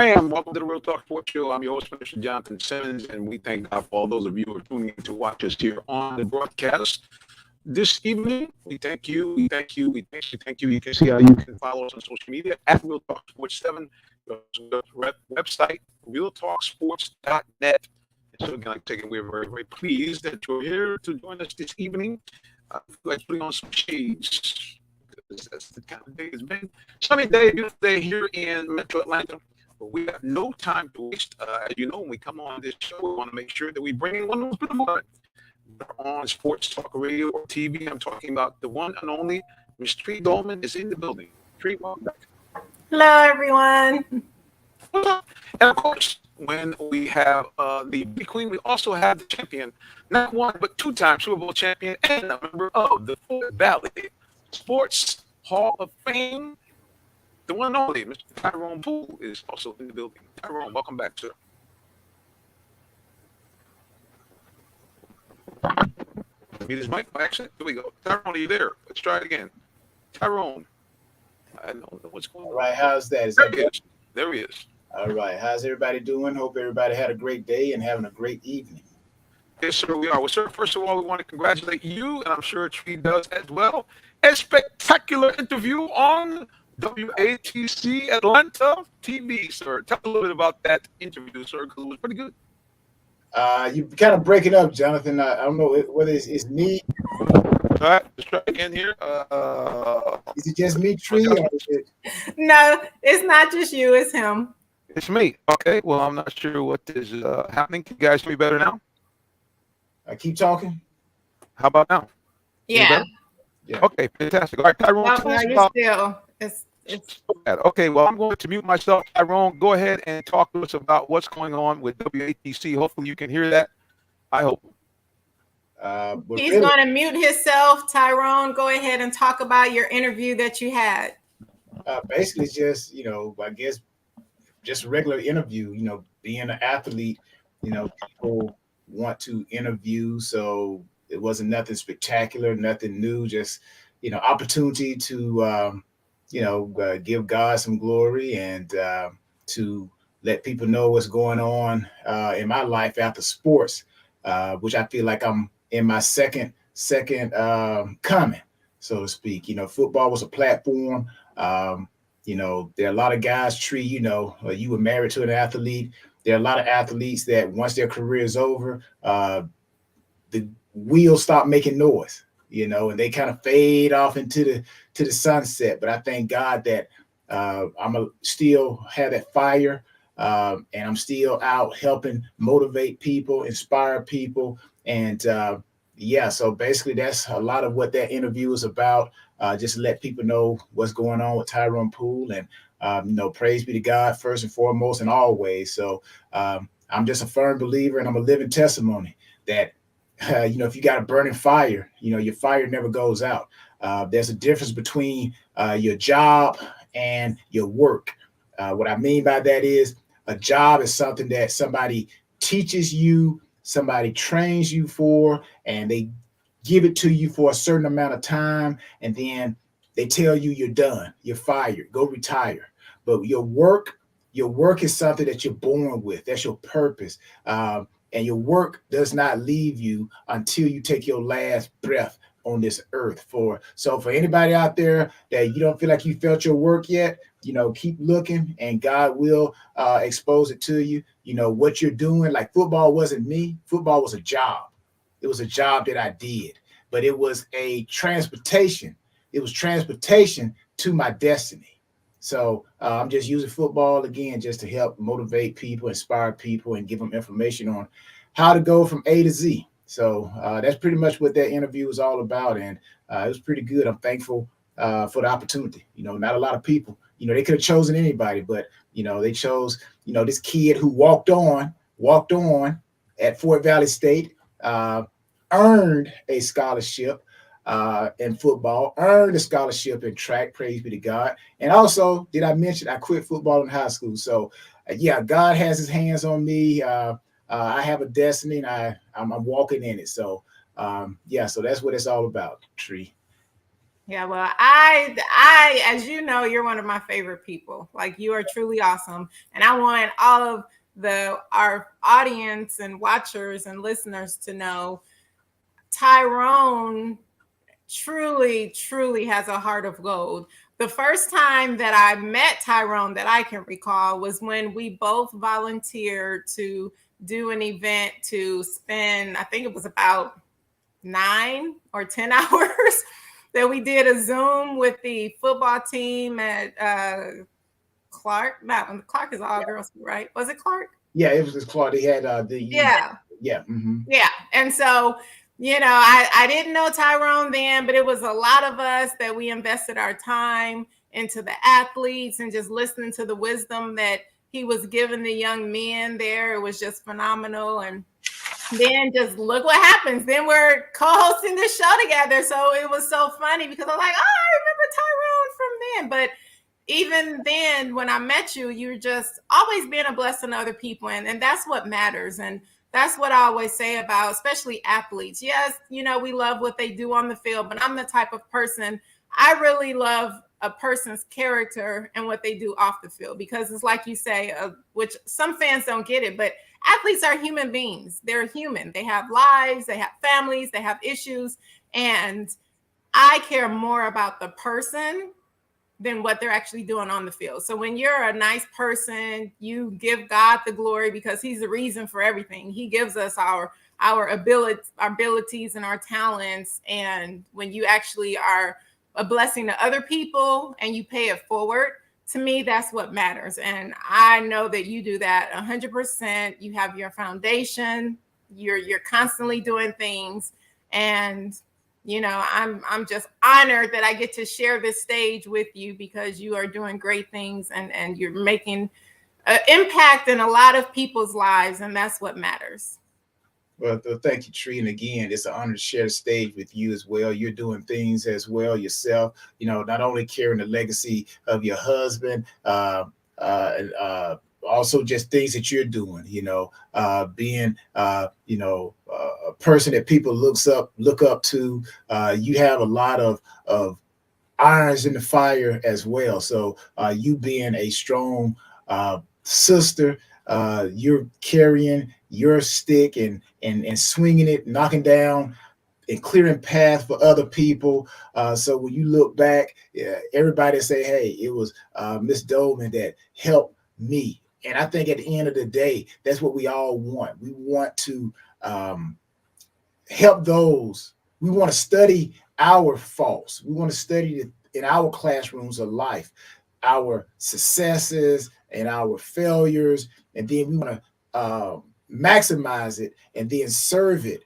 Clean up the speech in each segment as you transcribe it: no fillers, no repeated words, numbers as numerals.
Bam! Welcome to the Real Talk Sports Show. I'm your host, Mr. Jonathan Simmons, and we thank God for all those of you who are tuning in to watch us here on the broadcast this evening. We thank you. We thank you. We thank you. You can see how you can follow us on social media at Real Talk Sports 7. Website, realtalksports.net. And so, again, like taking, we're very, very pleased that you're here to join us this evening. I feel like putting on some shades because that's the kind of day it's been. Sunny day, beautiful day here in Metro Atlanta. But we have no time to waste. As you know, when we come on this show, we want to make sure that we bring in one of those beautiful women on sports talk radio or TV. I'm talking about the one and only Miss Tree Dolman is in the building. Tree, welcome back. Hello, everyone. What's up? And of course, when we have the Beauty Queen, we also have the champion, not one but two-time Super Bowl champion and a member of the Fort Valley Sports Hall of Fame. The one and only Mr. Tyrone Poole is also in the building. Tyrone, welcome back, sir. Mute his mic by accident. Here we go. Tyrone, are you there? Let's try it again. Tyrone. I don't know what's going on. All right, how's that? There he is. There he is. All right, how's everybody doing? Hope everybody had a great day and having a great evening. Yes, sir, we are. Well, sir, first of all, we want to congratulate you, and I'm sure Tree does as well. A spectacular interview on WATC Atlanta TV, sir. Tell a little bit about that interview, sir, because it was pretty good. You kind of break it up, Jonathan. I don't know whether it's me. All right, let's try again here. Is it just me, Tree? Or is it... No, it's not just you, it's him. It's me. Okay, well, I'm not sure what is happening. Can you guys hear me better now? I keep talking. How about now? Yeah. Okay, fantastic. All right, Tyrone. No, you're still. It's Okay, well, I'm going to mute myself. Tyrone, go ahead and talk to us about what's going on with WATC. Hopefully you can hear that. I hope. He's going to mute himself. Tyrone, go ahead and talk about your interview that you had. Basically, just, I guess, just a regular interview, being an athlete, people want to interview. So it wasn't nothing spectacular, nothing new, just, opportunity to, give God some glory and to let people know what's going on in my life after sports, which I feel like I'm in my second coming, so to speak. Football was a platform. There are a lot of guys, Tree, you were married to an athlete. There are a lot of athletes that once their career is over, the wheels stop making noise, and they kind of fade off into the sunset. But I thank God that still have that fire, and I'm still out helping motivate people, inspire people. And so basically that's a lot of what that interview is about. Just to let people know what's going on with Tyrone Poole, and praise be to God first and foremost and always. So I'm just a firm believer, and I'm a living testimony that if you got a burning fire, your fire never goes out. There's a difference between your job and your work. What I mean by that is a job is something that somebody teaches you, somebody trains you for, and they give it to you for a certain amount of time, and then they tell you you're done, you're fired, go retire. But your work is something that you're born with. That's your purpose. And your work does not leave you until you take your last breath on this earth. So for anybody out there that you don't feel like you felt your work yet, keep looking, and God will expose it to you. What you're doing. Like football wasn't me. Football was a job. It was a job that I did, but it was a transportation. It was transportation to my destiny. So I'm just using football again just to help motivate people, inspire people, and give them information on how to go from A to Z. So that's pretty much what that interview was all about, and it was pretty good. I'm thankful for the opportunity. Not a lot of people. They could have chosen anybody, but they chose this kid who walked on at Fort Valley State. Earned a scholarship in football, earned a scholarship in track, praise be to God. And also, did I mention I quit football in high school? So, God has his hands on me. I have a destiny, and I'm walking in it. So, so that's what it's all about, Tree. Yeah, well, I, as you know, you're one of my favorite people. Like, you are truly awesome, and I want all of our audience and watchers and listeners to know Tyrone truly has a heart of gold. The first time that I met Tyrone that I can recall was when we both volunteered to do an event to spend, I think it was about 9 or 10 hours that we did a Zoom with the football team at Clark. Clark is all girls, right? Was it Clark? Yeah, it was just Clark. They had yeah. Mm-hmm. Yeah. And so, I didn't know Tyrone then, but it was a lot of us that we invested our time into the athletes and just listening to the wisdom that he was giving the young men there. It was just phenomenal. And then just look what happens. Then we're co-hosting this show together. So it was so funny because I was like, oh, I remember Tyrone from then. But even then, when I met you, you're just always being a blessing to other people. And that's what matters. And that's what I always say about, especially athletes. Yes, we love what they do on the field, but I'm the type of person, I really love a person's character and what they do off the field, because it's like you say, which some fans don't get it, but athletes are human beings. They're human. They have lives, they have families, they have issues. And I care more about the person than what they're actually doing on the field. So when you're a nice person, you give God the glory because he's the reason for everything. He gives us our abilities and our talents. And when you actually are a blessing to other people and you pay it forward, to me, that's what matters. And I know that you do that 100%. You have your foundation, you're constantly doing things. And I'm just honored that I get to share this stage with you because you are doing great things and you're making an impact in a lot of people's lives. And that's what matters. Well, thank you, Tree. And again, it's an honor to share the stage with you as well. You're doing things as well yourself, not only carrying the legacy of your husband, also just things that you're doing, being, a person that people look up to. You have a lot of irons in the fire as well. So you being a strong sister, you're carrying your stick and swinging it, knocking down and clearing path for other people. So when you look back, everybody say, hey, it was Miss Dolman that helped me. And I think at the end of the day, that's what we all want. We want to help those. We want to study our faults. We want to study in our classrooms of life, our successes and our failures. And then we want to maximize it and then serve it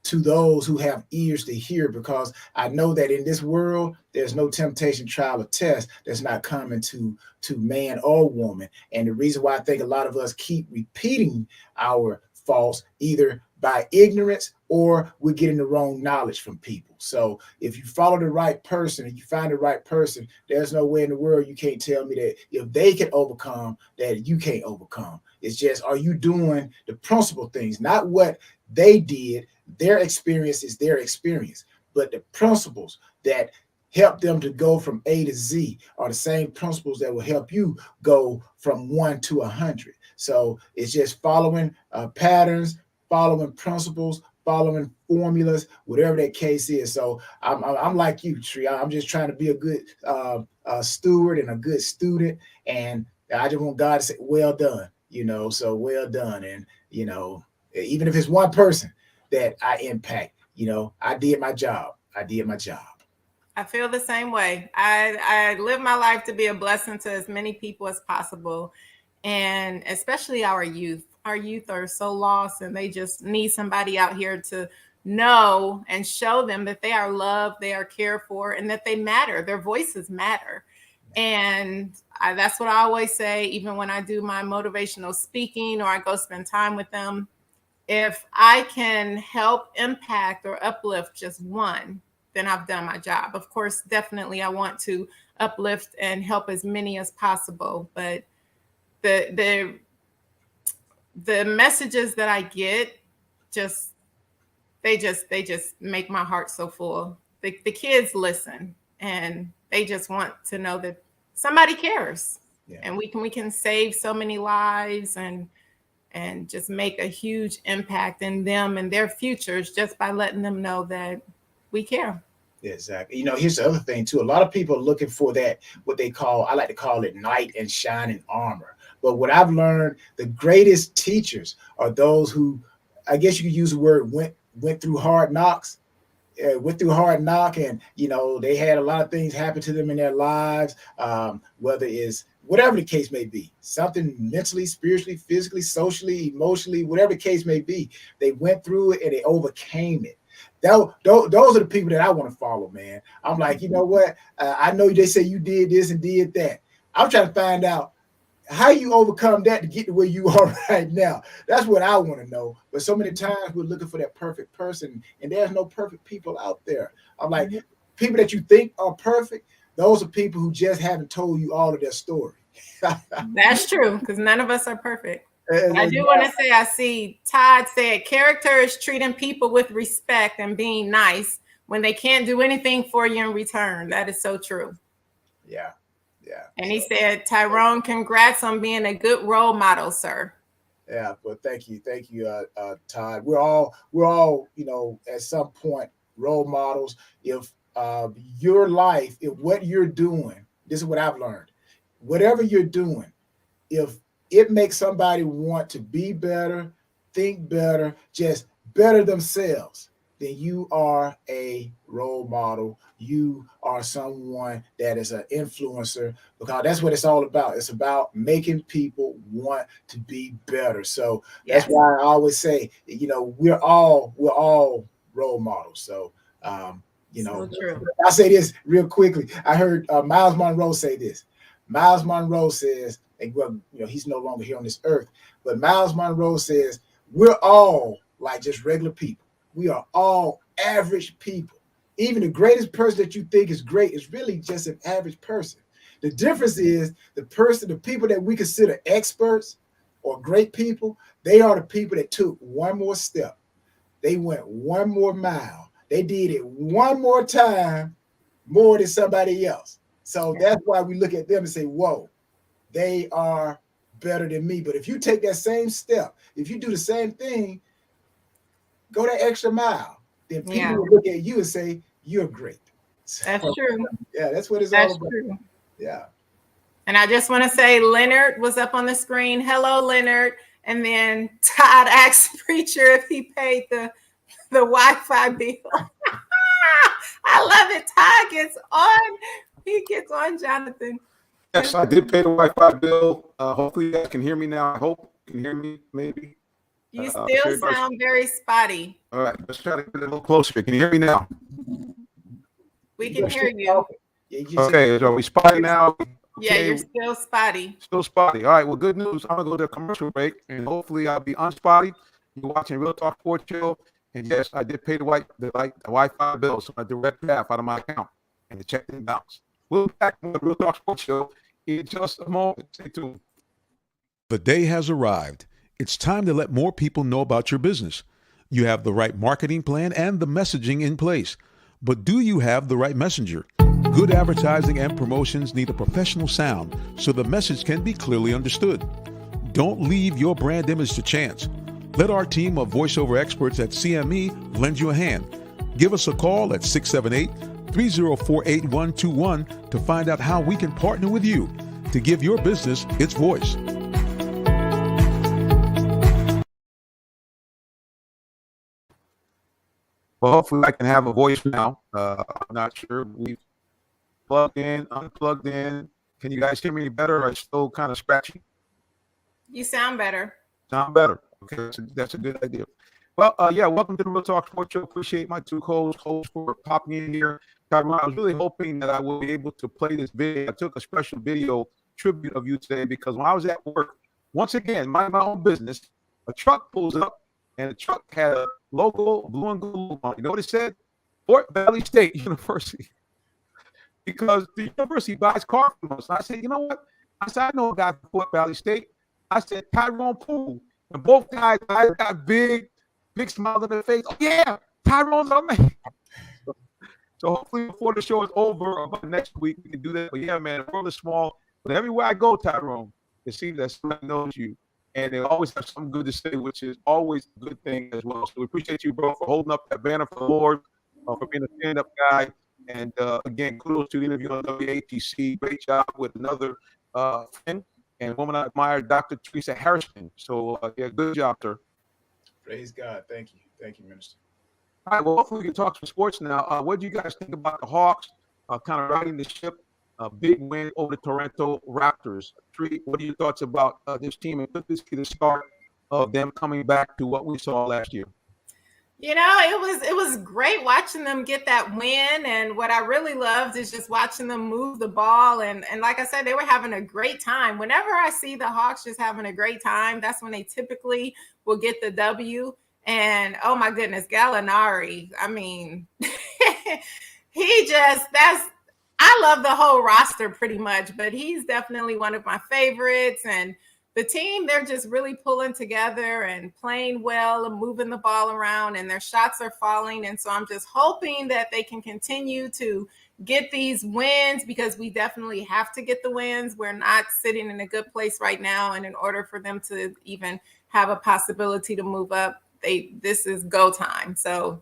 to those who have ears to hear, because I know that in this world, there's no temptation, trial, or test that's not coming to man or woman. And the reason why I think a lot of us keep repeating our faults, either by ignorance or we're getting the wrong knowledge from people. So if you follow the right person and you find the right person, there's no way in the world you can't tell me that if they can overcome, that you can't overcome. It's just, are you doing the principal things, not what they did? Their experience is their experience, but the principles that help them to go from A to Z are the same principles that will help you go from 1 to 100. So it's just following patterns, following principles, following formulas, whatever that case is. So I'm like you, Tree. I'm just trying to be a good steward and a good student. And I just want God to say, well done, so well done. And, even if it's one person that I impact, I did my job. I feel the same way. I live my life to be a blessing to as many people as possible. And especially our youth. Our youth are so lost and they just need somebody out here to know and show them that they are loved, they are cared for, and that they matter. Their voices matter. And that's what I always say, even when I do my motivational speaking or I go spend time with them. If I can help impact or uplift just one, then I've done my job. Of course, definitely I want to uplift and help as many as possible. But the messages that I get they just make my heart so full. The kids listen. and they just want to know that somebody cares. Yeah. And we can save so many lives and just make a huge impact in them and their futures just by letting them know that we care. Yeah, exactly. Here's the other thing too. A lot of people are looking for that, what I like to call it knight in shining armor. But what I've learned, the greatest teachers are those who, I guess you could use the word, went through hard knocks. Went through hard knock, and they had a lot of things happen to them in their lives, whether it's whatever the case may be, something mentally, spiritually, physically, socially, emotionally, whatever the case may be. They went through it and they overcame it. Those are the people that I want to follow, man. I'm like, you know what? I know they say you did this and did that. I'm trying to find out how you overcome that to get to where you are right now. That's what I want to know. But so many times we're looking for that perfect person, and there's no perfect people out there. I'm like, people that you think are perfect, those are people who just haven't told you all of their story. That's true, because none of us are perfect. I do want to say, I see Todd said, character is treating people with respect and being nice when they can't do anything for you in return. That is so true. Yeah. Yeah. And he said, Tyrone, congrats on being a good role model, sir. Yeah, but thank you, Todd. We're all, at some point role models. If your life, if what you're doing, this is what I've learned. Whatever you're doing, if it makes somebody want to be better, think better, just better themselves, then you are a role model. You are someone that is an influencer, because that's what it's all about. It's about making people want to be better. So that's why I always say, we're all role models. So, so true. I'll say this real quickly. I heard Miles Monroe say this. Miles Monroe says, and he's no longer here on this earth, but Miles Monroe says, we're all like just regular people. We are all average people. Even the greatest person that you think is great is really just an average person. The difference is the people that we consider experts or great people, they are the people that took one more step. They went one more mile. They did it one more time more than somebody else. So that's why we look at them and say, whoa, they are better than me. But if you take that same step, if you do the same thing, go that extra mile, then people will look at you and say, you're great. So, that's true. Yeah, that's what it's all about. True. Yeah. And I just want to say, Leonard was up on the screen. Hello, Leonard. And then Todd asked Preacher if he paid the Wi-Fi bill. I love it. Todd gets on. He gets on, Jonathan. Yes, I did pay the Wi-Fi bill. Hopefully you guys can hear me now. I hope you can hear me, maybe. You still sound very spotty. All right, let's try to get a little closer. Can you hear me now? We can hear you. Okay, are we spotty now? Yeah, you're still spotty. Still spotty. All right, well, good news. I'm going to go to a commercial break, and hopefully I'll be unspotty. You're watching Real Talk Sports Show. And yes, I did pay the Wi-Fi bill, so I direct half out of my account, and the check didn't bounce. We'll be back on the Real Talk Sports Show in just a moment. Stay tuned. The day has arrived. It's time to let more people know about your business. You have the right marketing plan and the messaging in place. But do you have the right messenger? Good advertising and promotions need a professional sound so the message can be clearly understood. Don't leave your brand image to chance. Let our team of voiceover experts at CME lend you a hand. Give us a call at 678-304-8121 to find out how we can partner with you to give your business its voice. Well, hopefully I can have a voice now. I'm not sure. We've plugged in, unplugged in. Can you guys hear me better, or it's still kind of scratchy? You sound better. Sound better. Okay, that's a good idea. Well, welcome to the Real Talk Sports Show. Appreciate my two hosts for popping in here. I was really hoping that I will be able to play this video. I took a special video tribute of you today because when I was at work, once again, my own business, a truck pulls up, and the truck had a logo, blue and gold on it. You know what it said? Fort Valley State University. Because the university buys cars from us. And I said, you know what? I said, I know a guy from Fort Valley State. I said, Tyrone Poole. And both guys got big smile on their face. Oh, yeah, Tyrone's our man. So hopefully before the show is over, about next week, we can do that. But yeah, man, the world is small. But everywhere I go, Tyrone, it seems that somebody knows you. And they always have something good to say, which is always a good thing as well. So we appreciate you, bro, for holding up that banner for the Lord, for being a stand-up guy. And again, kudos to the interview on WATC. Great job with another friend and woman I admire, Dr. Teresa Harrison. So, yeah, good job, sir. Praise God. Thank you. Thank you, Minister. All right, well, hopefully we can talk some sports now. What do you guys think about the Hawks kind of riding the ship? A big win over the Toronto Raptors. Tree, what are your thoughts about this team, and could this be the start of them coming back to what we saw last year? You know, it was great watching them get that win, and what I really loved is just watching them move the ball, and like I said, they were having a great time. Whenever I see the Hawks just having a great time, that's when they typically will get the W. And oh my goodness, Gallinari, I mean, I love the whole roster pretty much, but he's definitely one of my favorites. And the team, they're just really pulling together and playing well and moving the ball around, and their shots are falling. And so I'm just hoping that they can continue to get these wins, because we definitely have to get the wins. We're not sitting in a good place right now. And in order for them to even have a possibility to move up, this is go time. So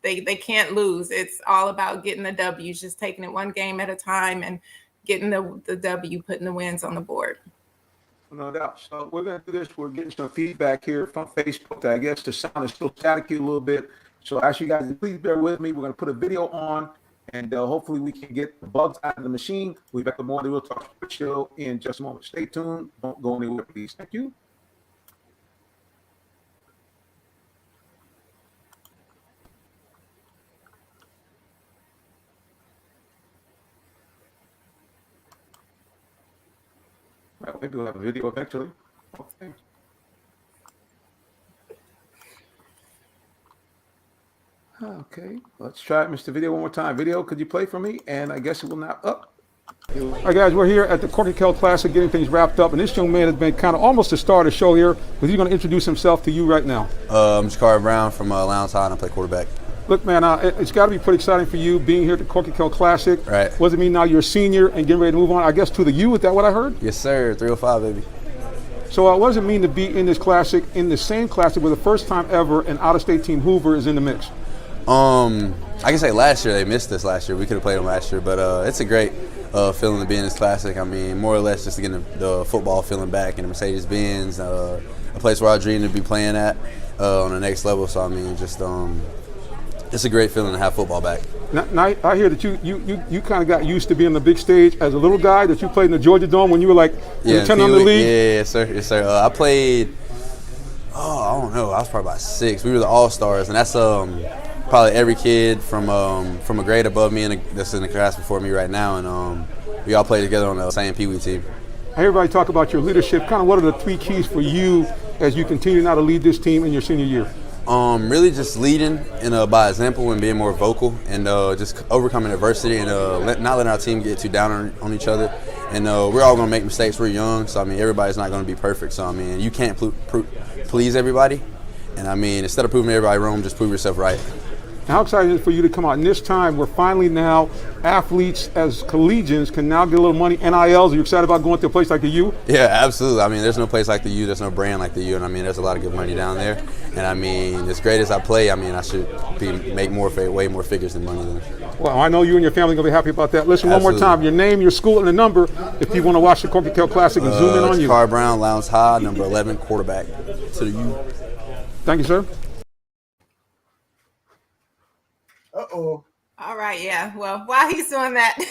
they can't lose. It's all about getting the W's, just taking it one game at a time and getting the W, putting the wins on the board. No doubt. So we're going to do this. We're getting some feedback here from Facebook. I guess the sound is still staticky a little bit. So I ask you guys to please bear with me. We're going to put a video on, and hopefully we can get the bugs out of the machine. We'll be back with more of the Real Talk Sports Show in just a moment. Stay tuned. Don't go anywhere, please. Thank you. Well, maybe we'll have a video eventually. Okay. Okay, let's try it, Mr. Video, one more time. Video, could you play for me? And I guess it will not up. All right, guys, we're here at the Corky Kell Classic getting things wrapped up. And this young man has been kind of almost the star of the show here, but he's going to introduce himself to you right now. I'm Jakari Brown from Lowndes High, and I play quarterback. Look, man, it's got to be pretty exciting for you being here at the Corky Kell Classic. Right. What does it mean now you're a senior and getting ready to move on, I guess, to the U? Is that what I heard? Yes, sir. 305, baby. So what does it mean to be in this classic, in the same classic where the first time ever an out-of-state team Hoover is in the mix? I can say last year they missed us last year. We could have played them last year, but it's a great feeling to be in this classic. I mean, more or less just to get the football feeling back in the Mercedes-Benz, a place where I dream to be playing at on the next level. So I mean, just it's a great feeling to have football back. Now I hear that you kind of got used to being on the big stage as a little guy, that you played in the Georgia Dome when you were like lieutenant of the league. Yeah, yes, sir. Yes, sir. I played. I don't know. I was probably about 6. We were the All-Stars, and that's probably every kid from a grade above me that's in the class before me right now, and we all played together on the same Pee Wee team. I hear everybody talk about your leadership. Kind of what are the 3 keys for you as you continue now to lead this team in your senior year? Really just leading and by example and being more vocal and just overcoming adversity and not letting our team get too down on each other. And we're all going to make mistakes. We're young, so I mean everybody's not going to be perfect. So I mean you can't please everybody. And I mean instead of proving everybody wrong, just prove yourself right. How exciting is it for you to come out in this time where finally now athletes as collegians can now get a little money, NILs? Are you excited about going to a place like the U? Yeah, absolutely. I mean, there's no place like the U. There's no brand like the U. And I mean, there's a lot of good money down there. And I mean, as great as I play, I mean, I should make way more figures than money. Well, I know you and your family are going to be happy about that. Listen, absolutely. One more time, your name, your school, and the number if you want to watch the Corky Kell Classic and zoom in on you. Jakari Brown, Lowndes High, number 11, quarterback to the U. Thank you, sir. Uh-oh. All right, yeah. Well, while he's doing that, but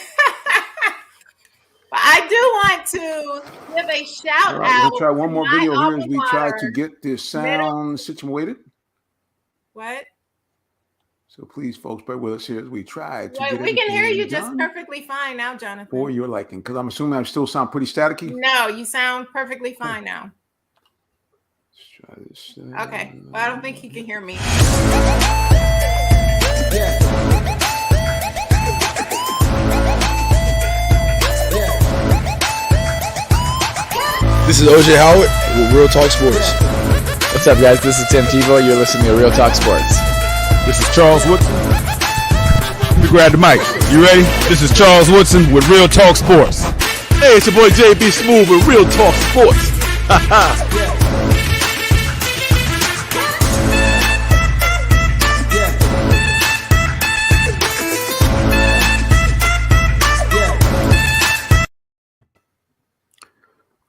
I do want to give a shout out. We'll try one more video here as we try to Water get this sound situated. What? So please, folks, bear with us here as we try to Wait, get we can hear you done just perfectly fine now, Jonathan. for your liking, because I'm assuming I still sound pretty staticky. No, you sound perfectly fine now. Let's try this. Okay, well, I don't think he can hear me. This is OJ Howard with Real Talk Sports. What's up, guys? This is Tim Tebow. You're listening to Real Talk Sports. This is Charles Woodson. Let me grab the mic. You ready? This is Charles Woodson with Real Talk Sports. Hey, it's your boy JB Smooth with Real Talk Sports.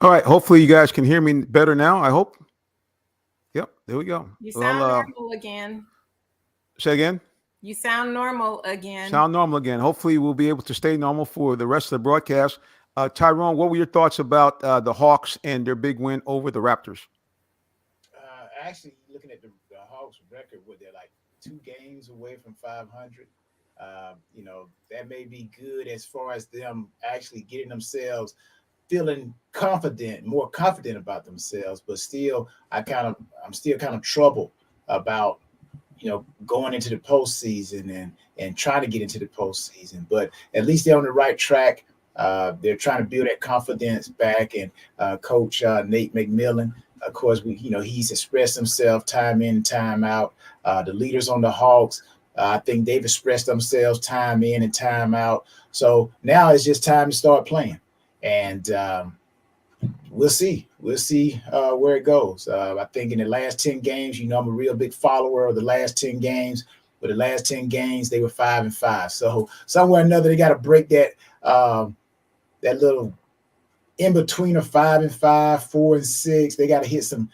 All right. Hopefully you guys can hear me better now. I hope. Yep. There we go. You sound normal again. Say again. You sound normal again. Sound normal again. Hopefully we'll be able to stay normal for the rest of the broadcast. Tyrone, what were your thoughts about the Hawks and their big win over the Raptors? Actually, looking at the Hawks record, where they're like 2 games away from 500. That may be good as far as them actually getting themselves feeling more confident about themselves, but still, I'm still kind of troubled about, going into the postseason and trying to get into the postseason. But at least they're on the right track. They're trying to build that confidence back. And Coach Nate McMillan, of course, he's expressed himself time in, time out. The leaders on the Hawks, I think they've expressed themselves time in and time out. So now it's just time to start playing. And we'll see. We'll see where it goes. I think in the last 10 games, I'm a real big follower of the last 10 games. But the last 10 games, they were 5-5. So somewhere or another, they got to break that that little in between of 5-5, 4-6. They got to hit some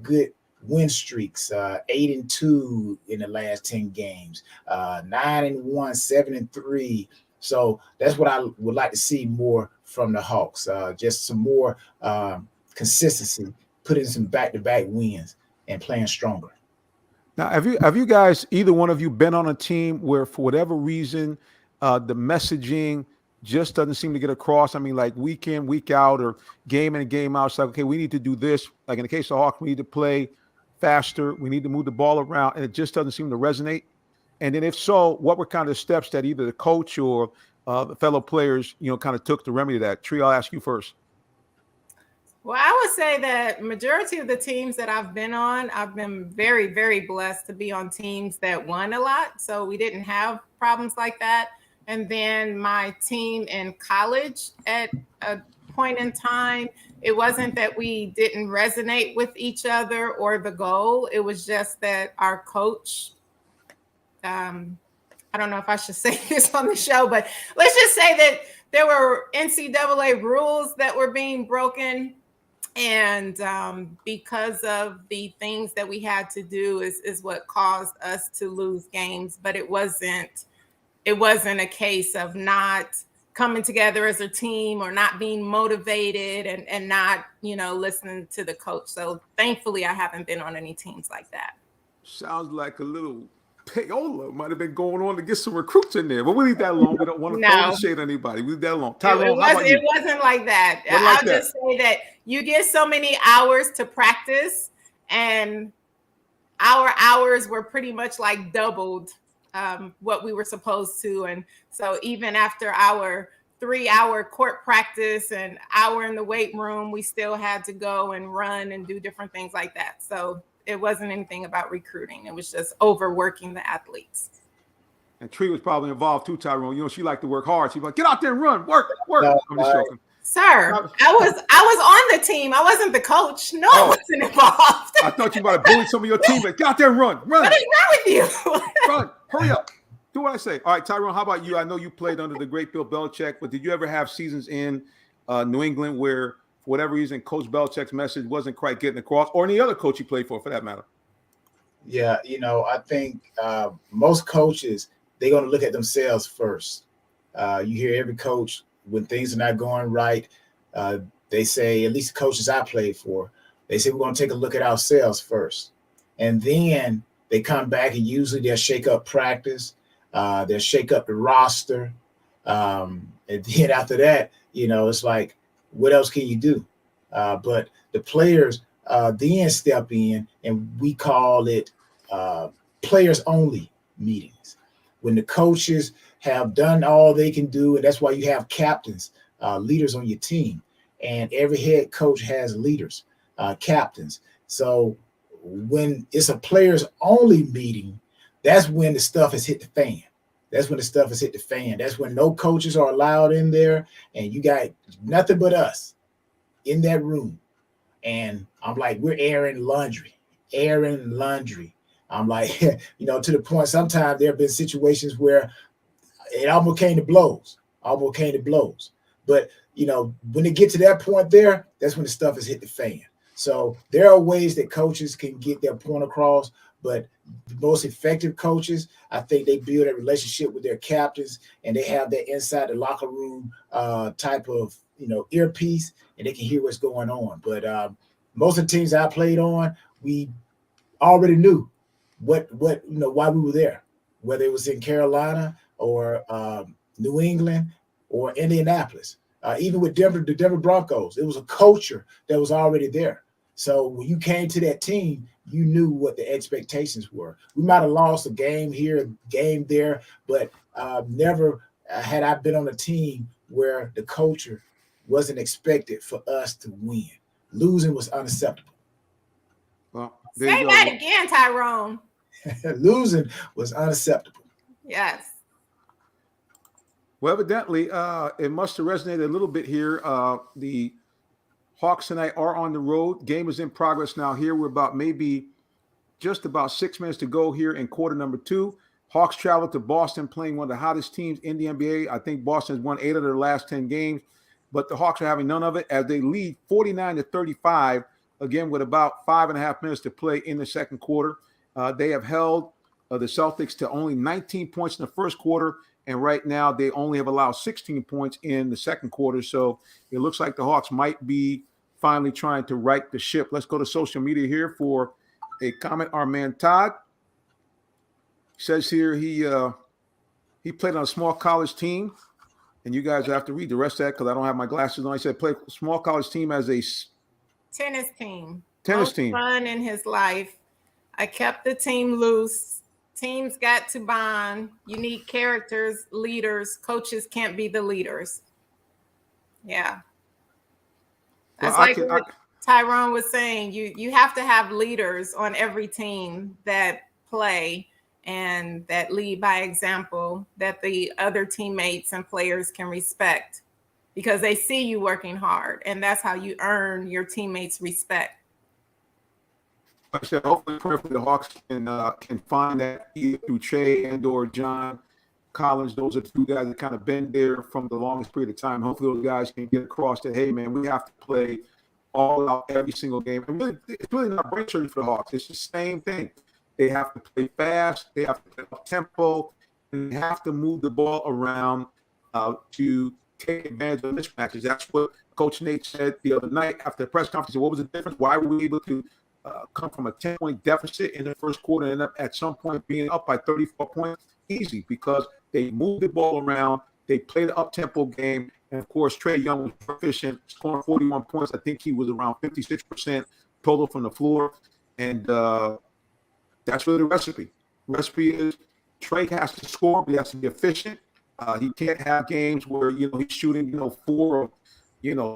good win streaks. 8-2 in the last 10 games. 9-1, 7-3. So that's what I would like to see more from the Hawks. Just some more consistency, putting some back-to-back wins and playing stronger. Now, have you guys, either one of you, been on a team where for whatever reason the messaging just doesn't seem to get across? I mean, like week in, week out, or game in and game out, it's like, okay, we need to do this. Like in the case of Hawks, we need to play faster. We need to move the ball around, and it just doesn't seem to resonate. And then if so, what were kind of steps that either the coach or the fellow players, kind of took to remedy that? Tree, I'll ask you first. Well, I would say that majority of the teams that I've been on, I've been very, very blessed to be on teams that won a lot. So we didn't have problems like that. And then my team in college at a point in time, it wasn't that we didn't resonate with each other or the goal. It was just that our coach, I don't know if I should say this on the show, but let's just say that there were NCAA rules that were being broken. And because of the things that we had to do is what caused us to lose games. But it wasn't a case of not coming together as a team or not being motivated and not, listening to the coach. So thankfully, I haven't been on any teams like that. Sounds like a little payola might have been going on to get some recruits in there, but we leave that alone. We don't want to throw the shade on anybody. We leave that alone. Tyrone, how about you? It wasn't like that. I'll just say that you get so many hours to practice, and our hours were pretty much like doubled what we were supposed to. And so even after our 3-hour court practice and hour in the weight room, we still had to go and run and do different things like that. So it wasn't anything about recruiting. It was just overworking the athletes. And Tree was probably involved too, Tyrone. She liked to work hard. She's like, get out there and run, work. No, I'm just joking. Sir, I was on the team. I wasn't the coach. No, I wasn't involved. I thought you might have bullied some of your teammates. Get out there and run. What is wrong with you? Run, hurry up. Do what I say. All right, Tyrone, how about you? I know you played under the great Bill Belichick, but did you ever have seasons in New England where, for whatever reason, Coach Belichick's message wasn't quite getting across, or any other coach you played for that matter? Yeah, I think most coaches, they're going to look at themselves first. You hear every coach, when things are not going right, they say, at least the coaches I played for, they say, we're going to take a look at ourselves first. And then they come back, and usually they'll shake up practice. They'll shake up the roster. And then after that, it's like, what else can you do? But the players then step in, and we call it players only meetings. When the coaches have done all they can do, and that's why you have captains, leaders on your team. And every head coach has leaders, captains. So when it's a players only meeting, that's when the stuff has hit the fan. That's when the stuff has hit the fan. That's when no coaches are allowed in there, and you got nothing but us in that room. And I'm like, we're airing laundry. I'm like, to the point sometimes there have been situations where it almost came to blows. But, when it get to that point there, that's when the stuff has hit the fan. So there are ways that coaches can get their point across, but the most effective coaches, I think they build a relationship with their captains, and they have that inside the locker room type of, earpiece, and they can hear what's going on. But most of the teams I played on, we already knew why we were there, whether it was in Carolina or New England or Indianapolis. Even with the Denver Broncos, it was a culture that was already there. So when you came to that team, you knew what the expectations were. We might have lost a game here, a game there, but never had I been on a team where the culture wasn't expected for us to win. Losing was unacceptable. Well, Say that again, Tyrone. Losing was unacceptable. Yes. Well, evidently, it must have resonated a little bit here. The Hawks tonight are on the road. Game is in progress now here. We're just about 6 minutes to go here in quarter number 2. Hawks travel to Boston, playing one of the hottest teams in the NBA. I think Boston has won 8 of their last 10 games, but the Hawks are having none of it as they lead 49-35, again, with about 5.5 minutes to play in the second quarter. They have held the Celtics to only 19 points in the first quarter, and right now they only have allowed 16 points in the second quarter. So it looks like the Hawks might be finally trying to right the ship. Let's go to social media here for a comment. Our man Todd says here he played on a small college team, and you guys have to read the rest of that because I don't have my glasses on. He said played a small college team as a tennis team. Tennis team. Fun in his life. I kept the team loose. Teams got to bond. You need characters, leaders. Coaches can't be the leaders. Yeah. That's what Tyrone was saying. You have to have leaders on every team that play and that lead by example, that the other teammates and players can respect because they see you working hard, and that's how you earn your teammates' respect. I said, hopefully, prayerfully, the Hawks can find that either through Che and or John Collins. Those are the two guys that kind of been there from the longest period of time. Hopefully, those guys can get across that, hey, man, we have to play all out every single game. And really, it's really not brain surgery for the Hawks. It's the same thing. They have to play fast. They have to play up tempo. And they have to move the ball around to take advantage of mismatches. That's what Coach Nate said the other night after the press conference. He said, what was the difference? Why were we able to come from a 10-point deficit in the first quarter and end up at some point being up by 34 points? Easy, because they moved the ball around. They played an up-tempo game. And, of course, Trae Young was proficient, scoring 41 points. I think he was around 56% total from the floor. And that's really the recipe. The recipe is Trae has to score, but he has to be efficient. He can't have games where, he's shooting, 4 of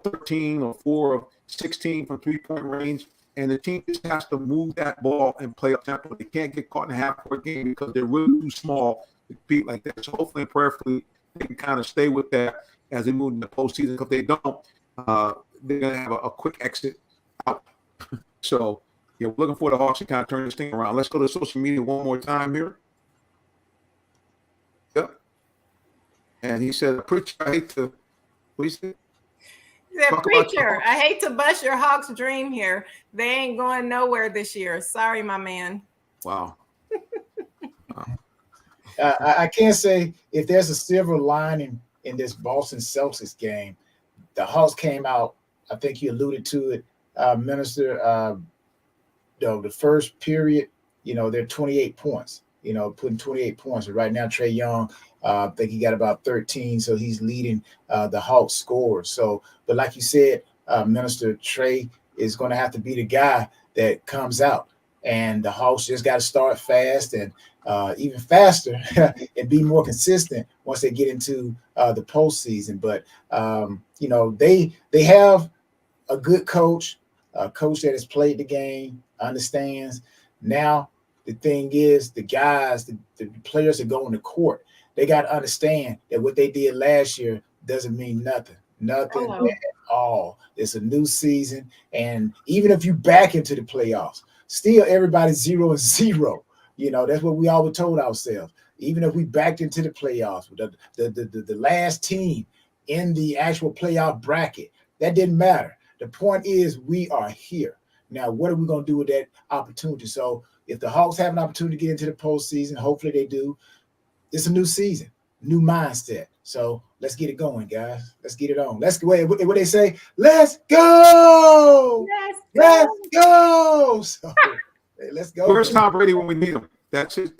13 or 4 of 16 from three-point range. And the team just has to move that ball and play up tempo. They can't get caught in a half-court game because they're really too small to compete like that. So hopefully and prayerfully they can kind of stay with that as they move in the postseason. Because if they don't, they're going to have a quick exit out. So, we're looking for the Hawks to kind of turn this thing around. Let's go to social media one more time here. Yep. And he said, preacher, I hate to, what do you say? He said, preacher, I hate to bust your Hawks dream here. They ain't going nowhere this year. Sorry, my man. Wow. I can't say if there's a silver lining in this Boston Celtics game. The Hawks came out, I think you alluded to it, Minister, the first period, they're 28 points, putting 28 points. Right now, Trae Young, I think he got about 13, so he's leading the Hawks scores. So, but like you said, Minister, Trae is going to have to be the guy that comes out. And the Hawks just got to start fast and even faster and be more consistent once they get into the postseason. But, they have a good coach, a coach that has played the game, understands. Now, the thing is, the guys, the players that go on the court, they got to understand that what they did last year doesn't mean nothing. Nothing Hello. at all. It's a new season. And even if you back into the playoffs, still everybody's 0-0. That's what we always told ourselves. Even if we backed into the playoffs, the last team in the actual playoff bracket, that didn't matter. The point is we are here. Now, what are we going to do with that opportunity? So if the Hawks have an opportunity to get into the postseason, hopefully they do. It's a new season, new mindset. So let's get it going, guys. Let's get it on. Let's go. What they say? Let's go. Let's go. So let's go. Where's Tom Brady when we need him? That's his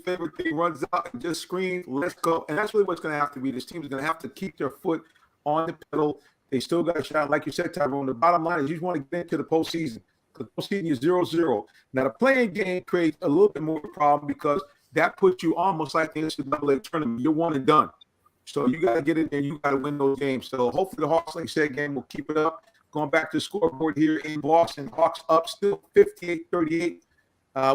favorite thing. Runs out and just screams, "Let's go!" And that's really what's going to have to be. This team is going to have to keep their foot on the pedal. They still got a shot, like you said, Tyrone. The bottom line is you just want to get into the postseason because postseason is 0-0. Now the playing game creates a little bit more of a problem because that puts you almost like the NCAA tournament. You're one and done. So you got to get in there. You got to win those games. So hopefully the Hawks, like I said, game will keep it up. Going back to the scoreboard here in Boston, Hawks up still 58-38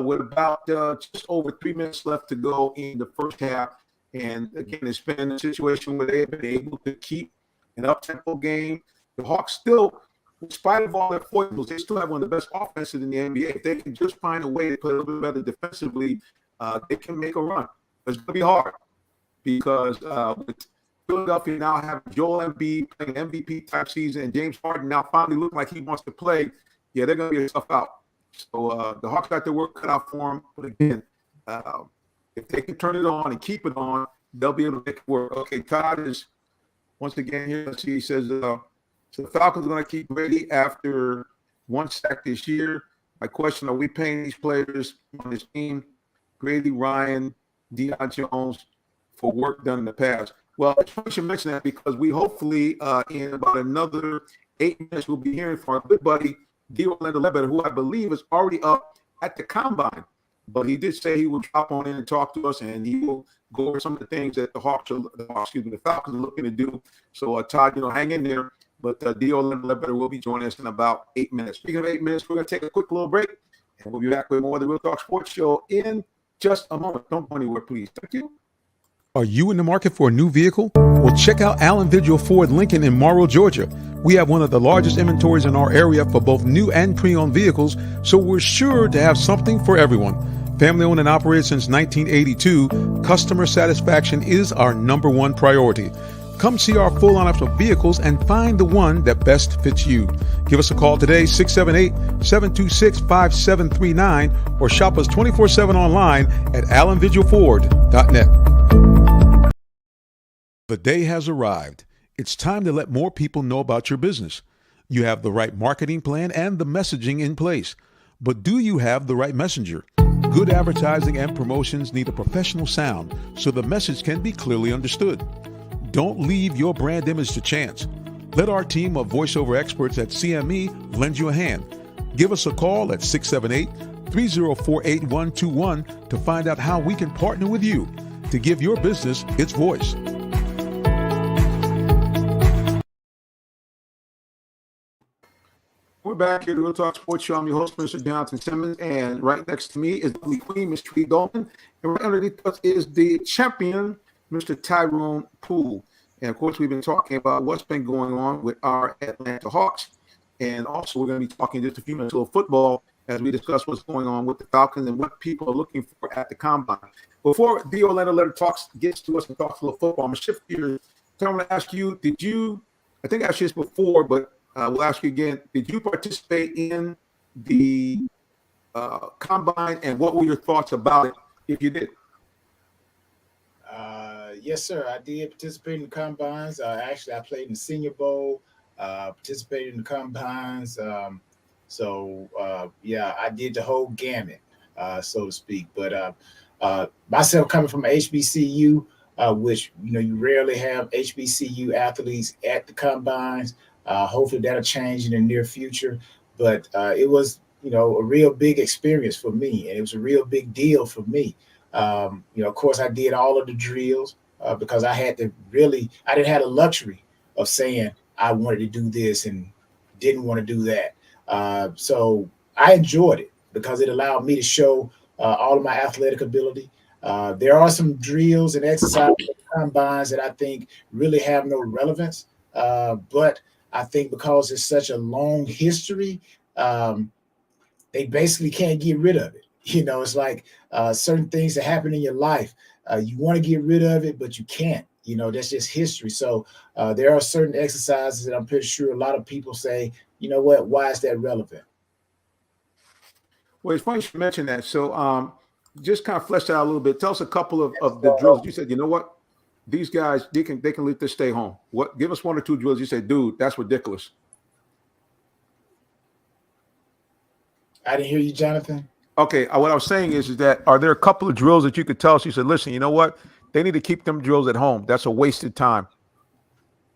with about just over 3 minutes left to go in the first half. And again, it's been a situation where they've been able to keep an up-tempo game. The Hawks still, in spite of all their foibles, they still have one of the best offenses in the NBA. If they can just find a way to play a little bit better defensively, they can make a run. It's going to be hard because with Philadelphia now having Joel Embiid playing MVP type season and James Harden now finally looking like he wants to play, yeah, they're going to get stuff out. So the Hawks got their work cut out for them. But again, if they can turn it on and keep it on, they'll be able to make it work. Okay, Todd is once again here. Let's see. He says, so the Falcons are going to keep Brady after one sack this year. My question, are we paying these players on this team, Grady, Ryan, Deion Jones, for work done in the past? Well, I should mention that because we hopefully in about another 8 minutes we'll be hearing from our good buddy, D. Orlando Ledbetter, who I believe is already up at the Combine. But he did say he will drop on in and talk to us, and he will go over some of the things that the Falcons are looking to do. So, Todd, hang in there. But D. Orlando Ledbetter will be joining us in about 8 minutes. Speaking of 8 minutes, we're going to take a quick little break, and we'll be back with more of the Real Talk Sports Show in just a moment. Don't go anywhere, please. Thank you. Are you in the market for a new vehicle? Well, check out Allen Vigil Ford Lincoln in Morrow, Georgia. We have one of the largest inventories in our area for both new and pre-owned vehicles, so we're sure to have something for everyone. Family owned and operated since 1982, customer satisfaction is our number one priority. Come see our full lineup of vehicles and find the one that best fits you. Give us a call today, 678-726-5739, or shop us 24/7 online at allenvigilford.net. The day has arrived. It's time to let more people know about your business. You have the right marketing plan and the messaging in place. But do you have the right messenger? Good advertising and promotions need a professional sound so the message can be clearly understood. Don't leave your brand image to chance. Let our team of voiceover experts at CME lend you a hand. Give us a call at 678-304-8121 to find out how we can partner with you to give your business its voice. We're back here at the Real Talk Sports Show. I'm your host, Mr. Jonathan Simmons, and right next to me is the Queen, Miss Tree Dolman, and right underneath us is the champion, Mr. Tyrone Poole. And of course, we've been talking about what's been going on with our Atlanta Hawks, and also we're going to be talking just a few minutes of football as we discuss what's going on with the Falcons and what people are looking for at the Combine. Before the Orlando Letter gets to us and talks a little football, I'm going to shift gears. So I'm going to ask you, I think I asked you this before, but we'll ask you again, did you participate in the Combine, and what were your thoughts about it if you did? Yes, sir. I did participate in the Combines. Actually, I played in the Senior Bowl, participated in the Combines. Yeah, I did the whole gamut, so to speak. But myself coming from HBCU, which, you rarely have HBCU athletes at the Combines. Hopefully that'll change in the near future. But it was, a real big experience for me, and it was a real big deal for me. Of course, I did all of the drills because I didn't have the luxury of saying I wanted to do this and didn't want to do that. So I enjoyed it because it allowed me to show all of my athletic ability. There are some drills and exercise combines that I think really have no relevance. But I think because it's such a long history, they basically can't get rid of it. It's like certain things that happen in your life. You want to get rid of it, but you can't. That's just history. So there are certain exercises that I'm pretty sure a lot of people say, you know what, why is that relevant? Well, it's funny you mentioned that. So just kind of flesh that out a little bit. Tell us a couple of the drills. You said, you know what? These guys, they can let this stay home. What? Give us one or two drills. You said, dude, that's ridiculous. I didn't hear you, Jonathan. Okay, what I was saying is that are there a couple of drills that you could tell us? You said, listen, you know what? They need to keep them drills at home. That's a wasted time.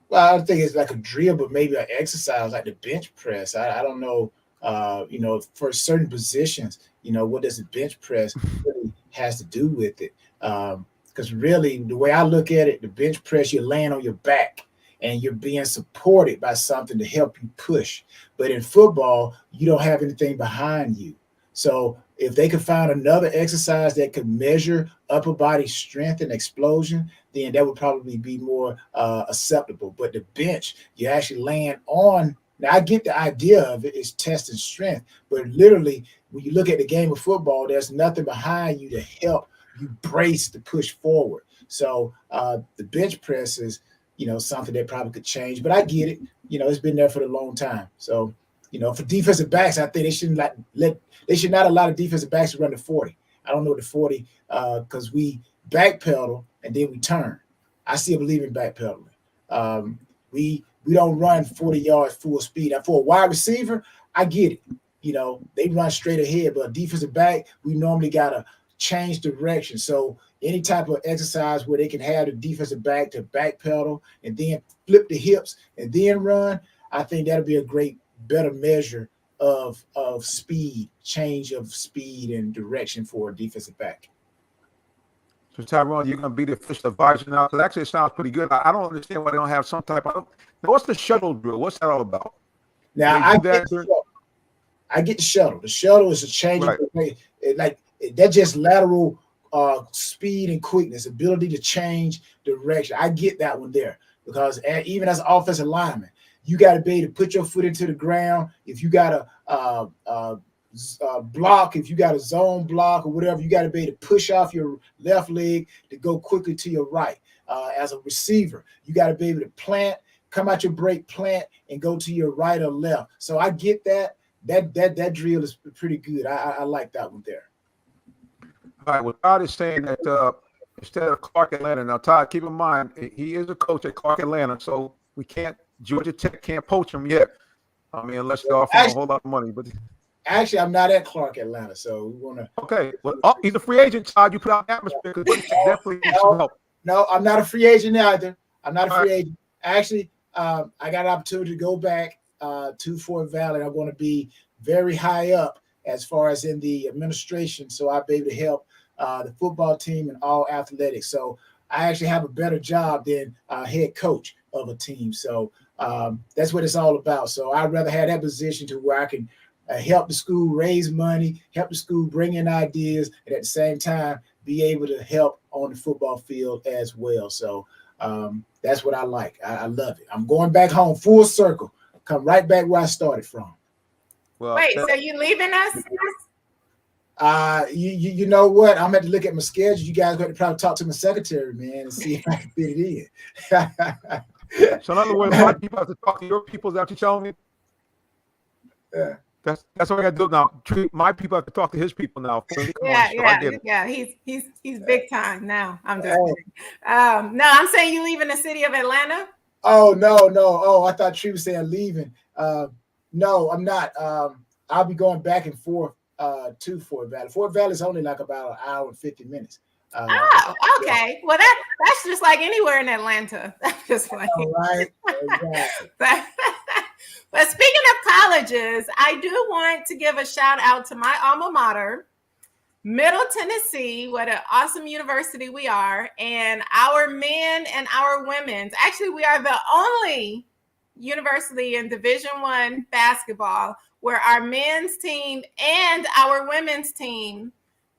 Well, I don't think it's like a drill, but maybe an exercise like the bench press. I don't know. For certain positions, what does the bench press really has to do with it? Because really, the way I look at it, the bench press, you're laying on your back and you're being supported by something to help you push. But in football, you don't have anything behind you. So if they could find another exercise that could measure upper body strength and explosion, then that would probably be more acceptable. But the bench, you're actually laying on. Now, I get the idea of it is testing strength, but literally, when you look at the game of football, there's nothing behind you to help you brace to push forward. So the bench press is, something that probably could change. But I get it. It's been there for a long time. So, for defensive backs, I think they should not allow the defensive backs to run the 40. I don't know the 40 because we backpedal and then we turn. I still believe in backpedaling. We don't run 40 yards full speed. Now, for a wide receiver, I get it. They run straight ahead, but a defensive back, we normally got to change direction. So any type of exercise where they can have the defensive back to backpedal and then flip the hips and then run, I think that'll be a better measure of speed, change of speed and direction for a defensive back. So Tyrone, you're going to be the official advisor now. Because actually, it sounds pretty good. I don't understand why they don't have some type of. Now, what's the shuttle drill? What's that all about? Now I get the shuttle. The shuttle is a change of that's just lateral speed and quickness, ability to change direction. I get that one there because even as an offensive lineman, you got to be able to put your foot into the ground. If you got a block, if you got a zone block or whatever, you got to be able to push off your left leg to go quickly to your right. As a receiver, you got to be able to plant, come out your break, plant, and go to your right or left. So I get that. That drill is pretty good. I like that one there. All right. Well, Todd is saying that instead of Clark Atlanta, now Todd, keep in mind he is a coach at Clark Atlanta, so Georgia Tech can't poach him yet. I mean, unless they offer him a whole lot of money. But actually, I'm not at Clark Atlanta, so we want to. Okay. Well, he's a free agent, Todd. You put out the atmosphere because definitely needs some help. No, I'm not a free agent either. I'm not a free agent. Actually, I got an opportunity to go back to Fort Valley. I'm going to be very high up as far as in the administration, so I'll be able to help the football team and all athletics. So I actually have a better job than head coach of a team. So that's what it's all about. So I'd rather have that position to where I can help the school raise money, help the school bring in ideas, and at the same time be able to help on the football field as well. So that's what I like. I love it. I'm going back home full circle, come right back where I started from. Well, wait, so you leaving us? You know what? I'm going to look at my schedule. You guys going to probably talk to my secretary, man, and see if I can fit it in. So in other words, my people have to talk to your people. Is that what you're telling me? Yeah. That's what I got to do now. My people have to talk to his people now. Yeah. He's big time now. I'm just kidding. No, I'm saying you leaving the city of Atlanta. Oh no. Oh, I thought Tree was saying leaving. No, I'm not. I'll be going back and forth to Fort Valley. Fort Valley is only like about an hour and 50 minutes. Okay. Well, that's just like anywhere in Atlanta. That's just like. All right. Exactly. But speaking of colleges, I do want to give a shout out to my alma mater, Middle Tennessee. What an awesome university we are. And our men and our women's. Actually, we are the only university in Division I basketball where our men's team and our women's team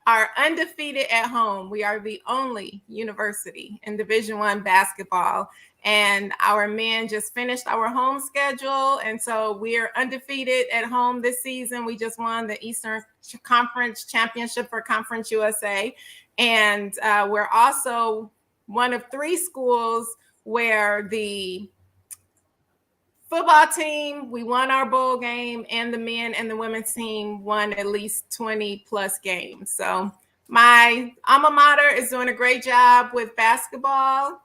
are undefeated at home. We are the only university in Division I basketball. And our men just finished our home schedule. And so we're undefeated at home this season. We just won the Eastern Conference Championship for Conference USA. And we're also one of 3 schools where the football team, we won our bowl game, and the men and the women's team won at least 20 plus games. So my alma mater is doing a great job with basketball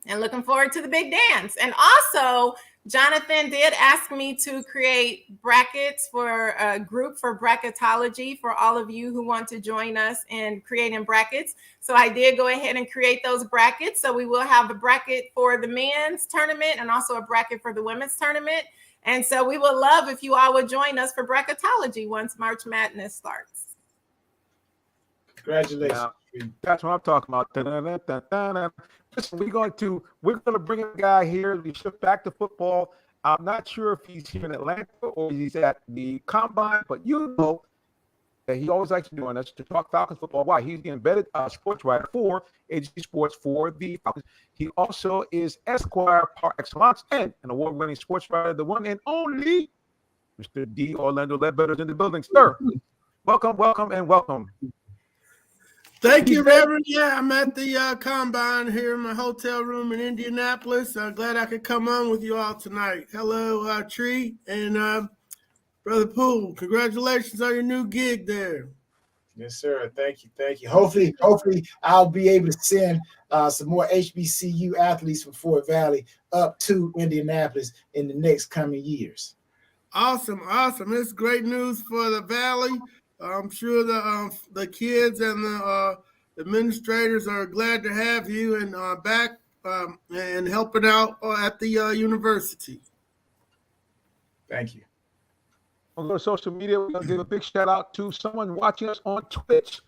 and looking forward to the big dance. And also, Jonathan did ask me to create brackets for a group for bracketology for all of you who want to join us in creating brackets. So I did go ahead and create those brackets. So we will have a bracket for the men's tournament and also a bracket for the women's tournament. And so we would love if you all would join us for bracketology once March Madness starts. Congratulations. Now, that's what I'm talking about. Da-da-da-da-da-da. Listen, we're going to bring a guy here. We shift back to football. I'm not sure if he's here in Atlanta or he's at the combine, but you know that he always likes to join us to talk Falcons football. Why? He's the embedded sports writer for AG Sports for the Falcons. He also is Esquire par excellence and an award-winning sports writer, the one and only Mr. D. Orlando Ledbetter is in the building. Sir, welcome, and welcome. Thank you, Reverend. Yeah, I'm at the combine here in my hotel room in Indianapolis. I'm glad I could come on with you all tonight. Hello, Tree and Brother Poole. Congratulations on your new gig there. Yes, sir. Thank you. Hopefully, I'll be able to send some more HBCU athletes from Fort Valley up to Indianapolis in the next coming years. Awesome. It's great news for the Valley. I'm sure the kids and the administrators are glad to have you and back and helping out at the university. Thank you. We'll go to social media. We're going to give a big shout out to someone watching us on Twitch.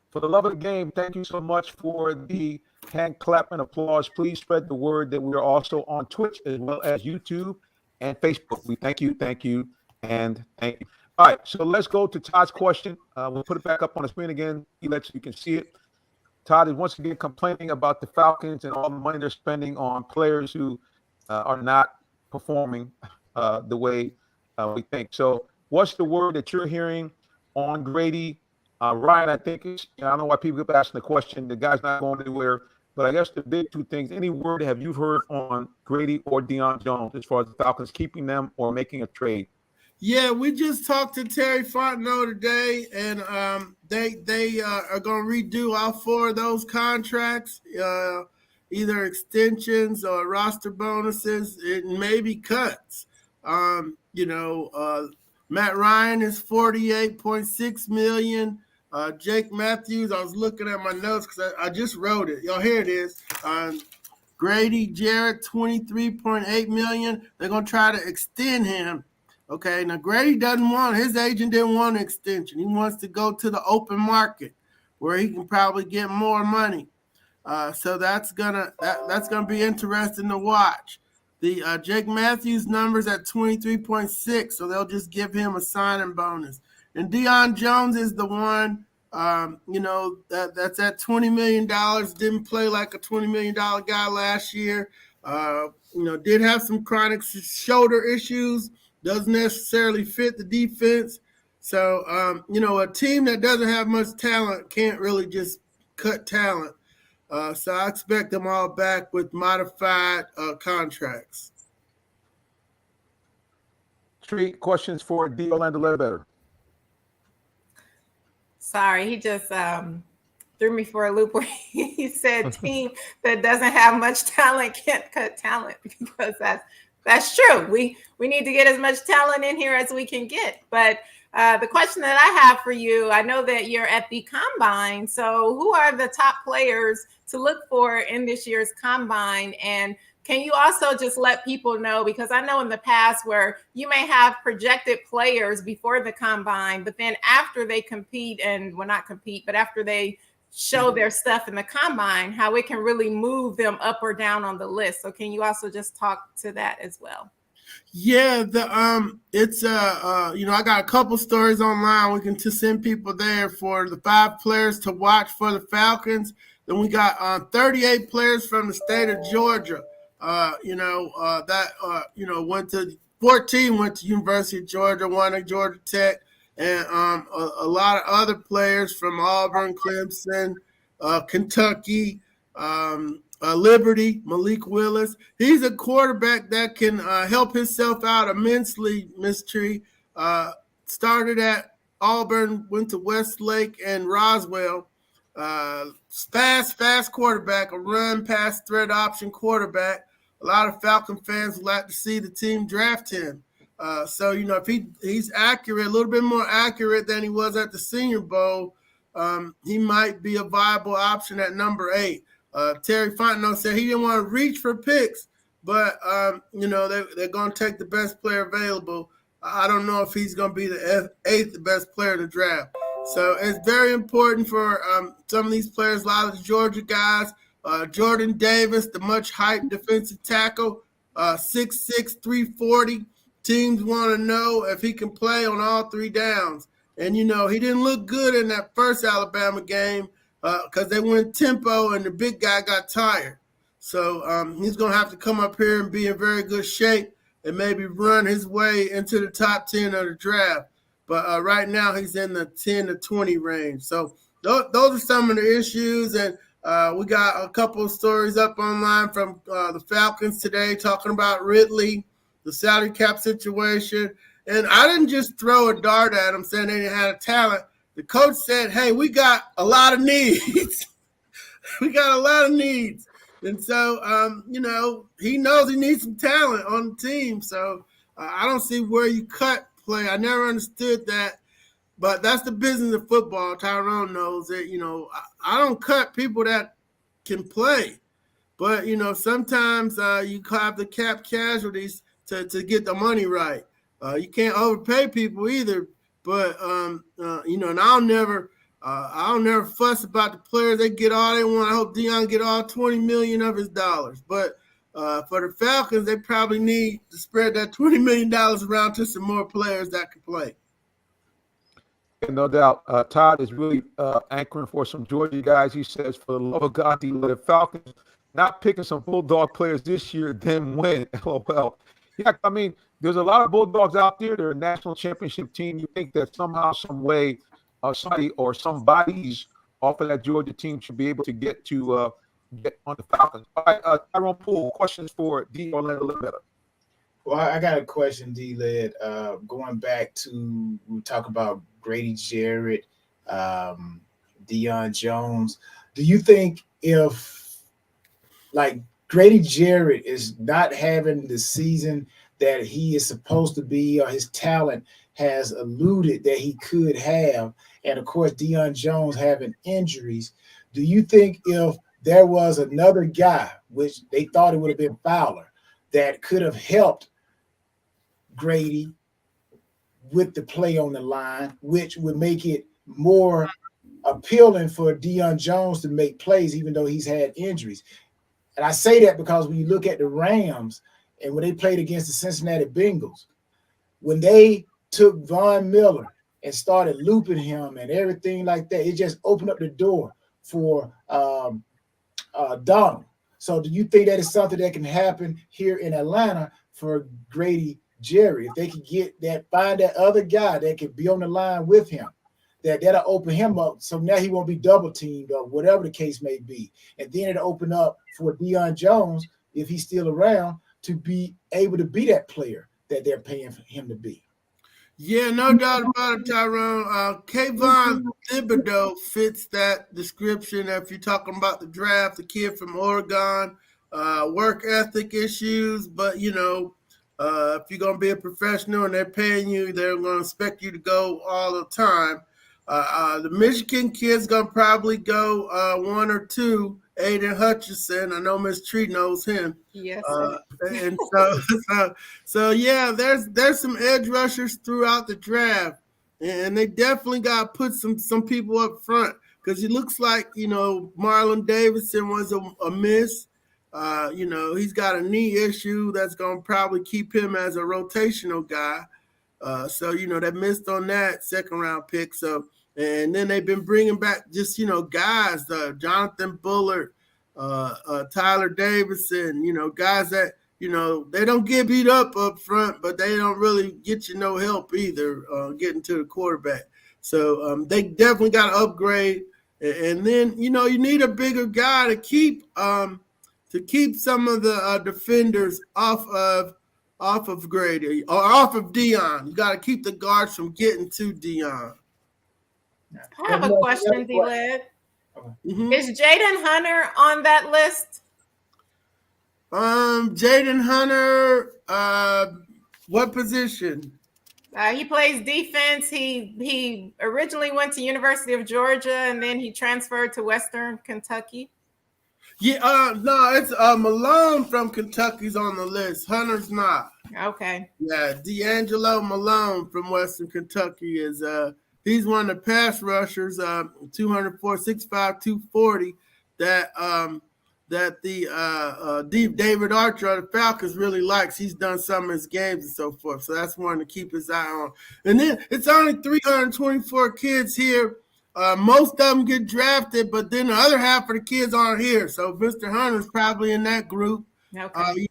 For the love of the game, thank you so much for the hand clap and applause. Please spread the word that we are also on Twitch as well as YouTube and Facebook. We thank you, and thank you. All right, so let's go to Todd's question. We'll put it back up on the screen again. He lets you can see it. Todd is once again complaining about the Falcons and all the money they're spending on players who are not performing the way we think. So what's the word that you're hearing on Grady? Ryan, I think I don't know why people keep asking the question. The guy's not going anywhere. But I guess the big 2 things, any word have you heard on Grady or Deion Jones as far as the Falcons keeping them or making a trade? Yeah, we just talked to Terry Fontenot today, and they are going to redo all 4 of those contracts, either extensions or roster bonuses, and maybe cuts. Matt Ryan is $48.6 million. Jake Matthews, I was looking at my notes because I just wrote it. Y'all, here it is. Grady Jarrett, $23.8 million. They're going to try to extend him. Okay, now Grady his agent didn't want an extension. He wants to go to the open market where he can probably get more money. So that's gonna be interesting to watch. The Jake Matthews numbers at 23.6, so they'll just give him a signing bonus. And Deion Jones is the one, that's at $20 million. Didn't play like a $20 million guy last year. Did have some chronic shoulder issues. Doesn't necessarily fit the defense. So, a team that doesn't have much talent can't really just cut talent. So I expect them all back with modified contracts. 3 questions for D. Orlando Ledbetter. Sorry, he just threw me for a loop where he said team that doesn't have much talent can't cut talent, because that's true. We need to get as much talent in here as we can get. But the question that I have for you, I know that you're at the combine. So who are the top players to look for in this year's combine? And can you also just let people know, because I know in the past where you may have projected players before the combine, but then after they compete but after they show their stuff in the combine, how it can really move them up or down on the list. So can you also just talk to that as well? Yeah, it's I got a couple stories online. We can just send people there for the 5 players to watch for the Falcons. Then we got 38 players from the state of Georgia. Went to 14 went to University of Georgia, one at Georgia Tech, and a lot of other players from Auburn, Clemson, Kentucky. Liberty, Malik Willis. He's a quarterback that can help himself out immensely, Miss Tree. Started at Auburn, went to Westlake and Roswell. Fast quarterback, a run, pass, threat option quarterback. A lot of Falcon fans would like to see the team draft him. If he's accurate, a little bit more accurate than he was at the Senior Bowl, he might be a viable option at number 8. Terry Fontenot said he didn't want to reach for picks, but they're going to take the best player available. I don't know if he's going to be the 8th best player to draft. So it's very important for some of these players, a lot of the Georgia guys. Jordan Davis, the much hyped defensive tackle, 6'6", 340. Teams want to know if he can play on all 3 downs. And, he didn't look good in that first Alabama game because they went tempo and the big guy got tired. So he's going to have to come up here and be in very good shape and maybe run his way into the top 10 of the draft. But right now he's in the 10 to 20 range. So those are some of the issues. And we got a couple of stories up online from the Falcons today talking about Ridley, the salary cap situation. And I didn't just throw a dart at them saying they didn't have a talent. The coach said, hey, we got a lot of needs. We got a lot of needs. And so, he knows he needs some talent on the team. So I don't see where you cut play. I never understood that. But that's the business of football. Tyrone knows that, I don't cut people that can play. But, sometimes you have the cap casualties to get the money right. You can't overpay people either. But, and I'll never fuss about the players. They get all they want. I hope Deion get all $20 million of his dollars. But for the Falcons, they probably need to spread that $20 million around to some more players that can play. And no doubt, Todd is really anchoring for some Georgia guys. He says, for the love of God, the Falcons not picking some Bulldog players this year, then win. LOL. Yeah, I mean, there's a lot of Bulldogs out there. They're a national championship team. You think that somehow, some way, somebody or some bodies off of that Georgia team should be able to get on the Falcons. All right, Tyrone Poole, questions for D. Orlando Ledbetter. Well, I got a question, D-Led. Going back to, we talk about Grady Jarrett, Deion Jones. Do you think if, like, Grady Jarrett is not having the season that he is supposed to be, or his talent has alluded that he could have, and of course Deion Jones having injuries, do you think if there was another guy, which they thought it would have been Fowler, that could have helped Grady with the play on the line, which would make it more appealing for Deion Jones to make plays even though he's had injuries? And I say that because when you look at the Rams and when they played against the Cincinnati Bengals, when they took Von Miller and started looping him and everything like that, it just opened up the door for Donald. So do you think that is something that can happen here in Atlanta for Grady Jarrett? If they could get that, find that other guy that could be on the line with him, that'll open him up. So now he won't be double teamed or whatever the case may be. And then it'll open up for Deion Jones, if he's still around, to be able to be that player that they're paying for him to be. Yeah, no doubt about it, Tyrone. Kayvon Thibodeau fits that description. If you're talking about the draft, the kid from Oregon, work ethic issues, but if you're going to be a professional and they're paying you, they're going to expect you to go all the time. The Michigan kid's going to probably go 1 or 2, Aiden Hutchinson. I know Miss Tree knows him. Yes. And so yeah, there's some edge rushers throughout the draft, and they definitely got to put some people up front because it looks like Marlon Davidson was a miss. He's got a knee issue that's going to probably keep him as a rotational guy. So they missed on that second round pick. So, and then they've been bringing back just guys, Jonathan Bullard, Tyler Davison, guys that they don't get beat up front, but they don't really get you no help either getting to the quarterback. So they definitely got to upgrade, and then you need a bigger guy to keep some of the defenders off of Grady or off of Dion. You got to keep the guards from getting to Dion. I have a question, D-Led. Mm-hmm. Is Jaden Hunter on that list? Jaden Hunter, what position? He plays defense. He originally went to University of Georgia, and then he transferred to Western Kentucky. Yeah, no, it's Malone from Kentucky's on the list. Hunter's not. Okay. Yeah, D'Angelo Malone from Western Kentucky is he's one of the pass rushers, 204, 6'5", 240, that the David Archer of the Falcons really likes. He's done some of his games and so forth. So that's one to keep his eye on. And then it's only 324 kids here. Most of them get drafted, but then the other half of the kids aren't here. So Mr. Hunter's probably in that group. Okay.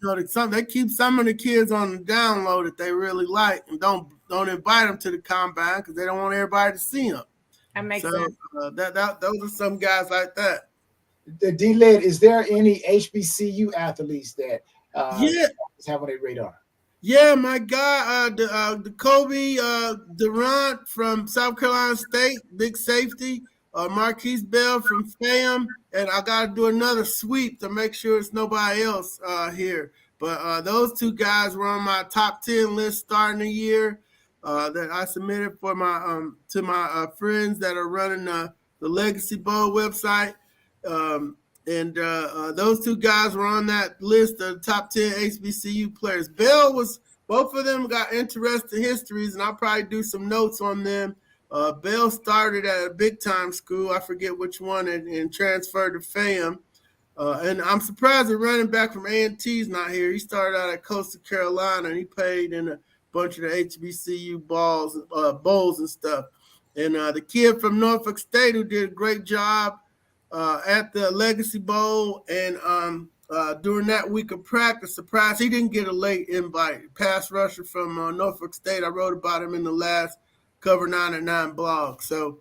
They keep some of the kids on the download that they really like, and don't invite them to the combine because they don't want everybody to see them. That makes sense. Those are some guys like that. The D-Led, is there any HBCU athletes that have on their radar? Yeah, my guy, the Kobe Durant from South Carolina State, big safety. Marquise Bell from FAM, and I got to do another sweep to make sure it's nobody else here. But those two guys were on my top 10 list starting the year that I submitted for my to my friends that are running the Legacy Bowl website. And those two guys were on that list of the top 10 HBCU players. Both of them got interesting histories, and I'll probably do some notes on them. Bell started at a big-time school, I forget which one, and transferred to FAM. And I'm surprised the running back from A&T's not here. He started out at Coastal Carolina, and he played in a bunch of the HBCU bowls and stuff. And the kid from Norfolk State who did a great job at the Legacy Bowl and during that week of practice, surprised he didn't get a late invite. Pass rusher from Norfolk State. I wrote about him in the last Cover 9 at 9 blog. So,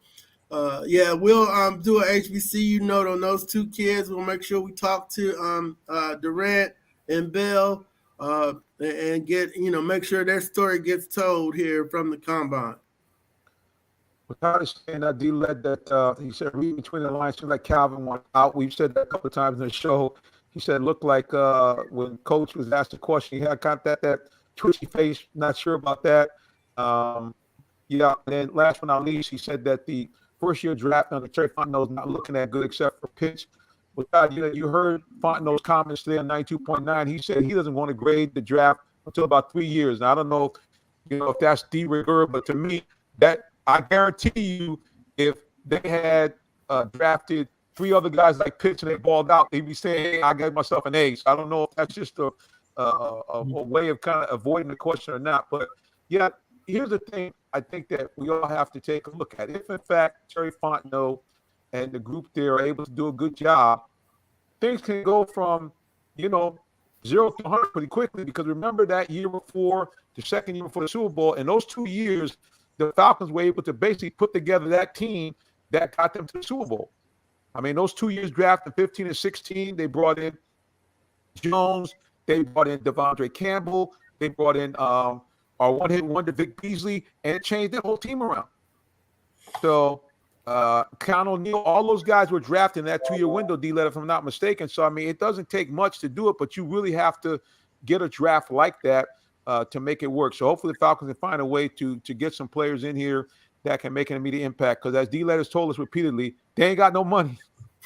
we'll do an HBCU note on those two kids. We'll make sure we talk to Durant and Bell and make sure their story gets told here from the combine. Without saying that, D-Led, that he said read between the lines, seemed like Calvin went out. We've said that a couple of times in the show. He said it looked like when Coach was asked a question, he had got that twitchy face. Not sure about that. And then last but not least, he said that the first-year draft under Terry Fontenot is not looking that good except for pitch. Without you heard Fontenot's comments today on 92.9. He said he doesn't want to grade the draft until about 3 years. Now, I don't know, if that's de rigueur, but to me, that I guarantee you, if they had drafted 3 other guys like Pitts and they balled out, they'd be saying, "Hey, I gave myself an A." So I don't know if that's just a way of kind of avoiding the question or not. But yeah, here's the thing. I think that we all have to take a look at. If in fact Terry Fontenot and the group there are able to do a good job, things can go from 0 to 100 pretty quickly. Because remember that year before, the second year before the Super Bowl, in those 2 years, the Falcons were able to basically put together that team that got them to the Super Bowl. I mean, those 2 years drafted 15 and 16, they brought in Jones, they brought in Devondre Campbell, they brought in our one-hit wonder Vic Beasley, and it changed the whole team around. So Con O'Neal, all those guys were drafted in that 2-year window, D-Led, if I'm not mistaken. So, I mean, it doesn't take much to do it, but you really have to get a draft like that to make it work. So hopefully the Falcons can find a way to get some players in here that can make an immediate impact. Because as D-Led has told us repeatedly, they ain't got no money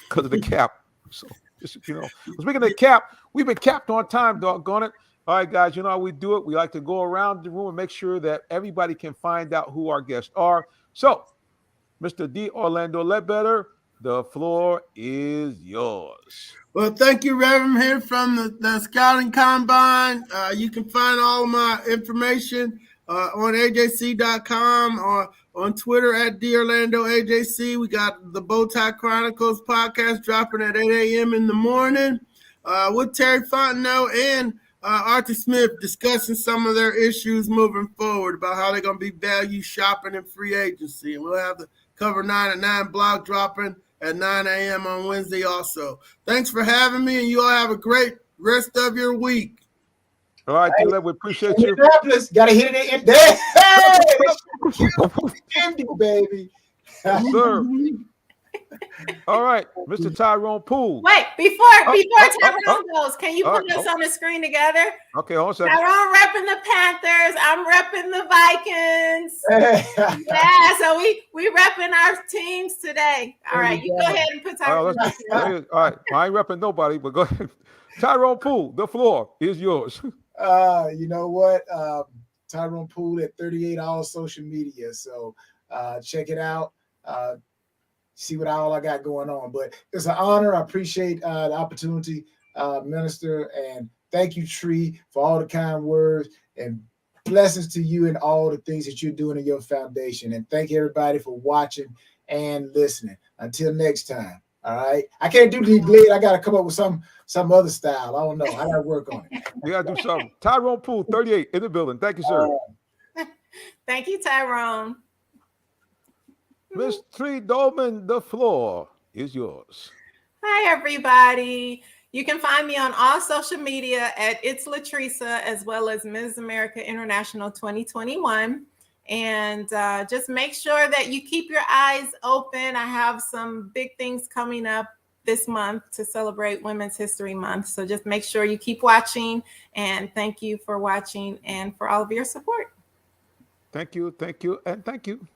because of the cap. So, speaking of the cap, we've been capped on time, doggone it. All right, guys, you know how we do it. We like to go around the room and make sure that everybody can find out who our guests are. So, Mr. D. Orlando Ledbetter, the floor is yours. Well, thank you, Reverend, here from the Scouting Combine. You can find all of my information on AJC.com or on Twitter at DOrlandoAJC. We got the Bowtie Chronicles podcast dropping at 8 a.m. in the morning with Terry Fontenot and Arthur Smith discussing some of their issues moving forward about how they're going to be value shopping and free agency. And we'll have the Cover 9 at 9 blog dropping at 9 a.m. on Wednesday also. Thanks for having me, and you all have a great rest of your week. All right, Hey, D-Lab, we appreciate you. Got to hit it in there. Hey, empty, baby. Yes, sir. All right, Mr. Tyrone Poole. Wait, before Tyrone goes, can you put us on the screen together? Okay, hold on a second. Tyrone repping the Panthers. I'm repping the Vikings. Yeah, so we repping our teams today. All right, you go ahead and put Tyrone. All right, I ain't repping nobody, but go ahead. Tyrone Poole, the floor is yours. You know what? Tyrone Poole at 38 all social media. So check it out. See what all I got going on. But it's an honor. I appreciate the opportunity, Minister, and thank you, Tree, for all the kind words and blessings to you and all the things that you're doing in your foundation. And thank everybody for watching and listening. Until next time. All right. I can't do the blade. I got to come up with some other style. I don't know. I got to work on it. You got to do something. Tyrone Poole, 38 in the building. Thank you, sir. Thank you, Tyrone. Miss Tree Dolman, the floor is yours. Hi, everybody. You can find me on all social media at It's Latresa, as well as Ms. America International 2021. And just make sure that you keep your eyes open. I have some big things coming up this month to celebrate Women's History Month. So just make sure you keep watching. And thank you for watching and for all of your support. Thank you, and thank you.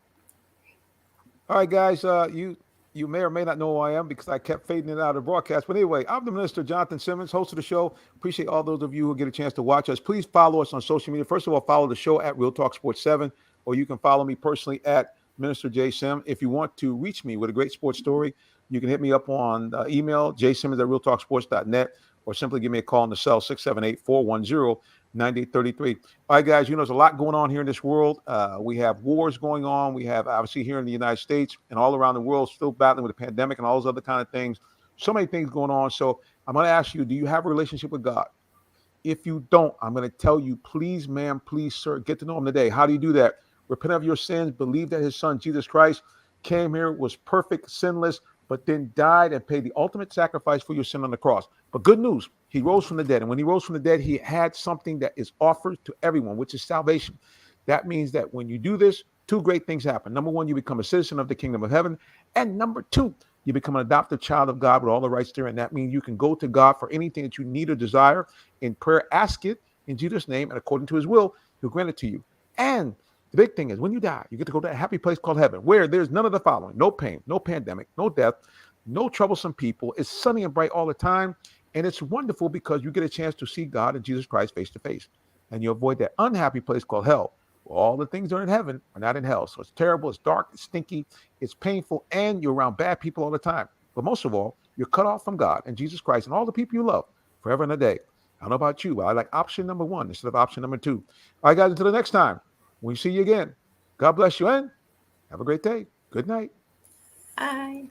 All right, guys, you may or may not know who I am because I kept fading in and out of the broadcast. But anyway, I'm the Minister Jonathan Simmons, host of the show. Appreciate all those of you who get a chance to watch us. Please follow us on social media. First of all, follow the show at Real Talk Sports 7, or you can follow me personally at Minister J. Sim. If you want to reach me with a great sports story, you can hit me up on email, jsimmons@realtalksports.net, or simply give me a call on the cell, 678-410-9833. All right, guys, you know, there's a lot going on here in this world. We have wars going on. We have, obviously, here in the United States and all around the world, still battling with the pandemic and all those other kind of things. So many things going on. So I'm going to ask you, do you have a relationship with God? If you don't, I'm going to tell you, please, ma'am, please, sir, get to know him today. How do you do that? Repent of your sins, believe that his son, Jesus Christ, came here, was perfect, sinless, but then died and paid the ultimate sacrifice for your sin on the cross. But good news, he rose from the dead. And when he rose from the dead, he had something that is offered to everyone, which is salvation. That means that when you do this, two great things happen. Number one, you become a citizen of the kingdom of heaven. And number two, you become an adopted child of God with all the rights there. And that means you can go to God for anything that you need or desire in prayer. Ask it in Jesus' name, and according to his will, he'll grant it to you. And the big thing is when you die, you get to go to a happy place called heaven, where there's none of the following: no pain, no pandemic, no death, no troublesome people. It's sunny and bright all the time. And it's wonderful because you get a chance to see God and Jesus Christ face to face. And you avoid that unhappy place called hell, where all the things that are in heaven are not in hell. So it's terrible, it's dark, it's stinky, it's painful, and you're around bad people all the time. But most of all, you're cut off from God and Jesus Christ and all the people you love forever and a day. I don't know about you, but I like option number one instead of option number two. All right, guys, until the next time, when we see you again, God bless you and have a great day. Good night. Bye.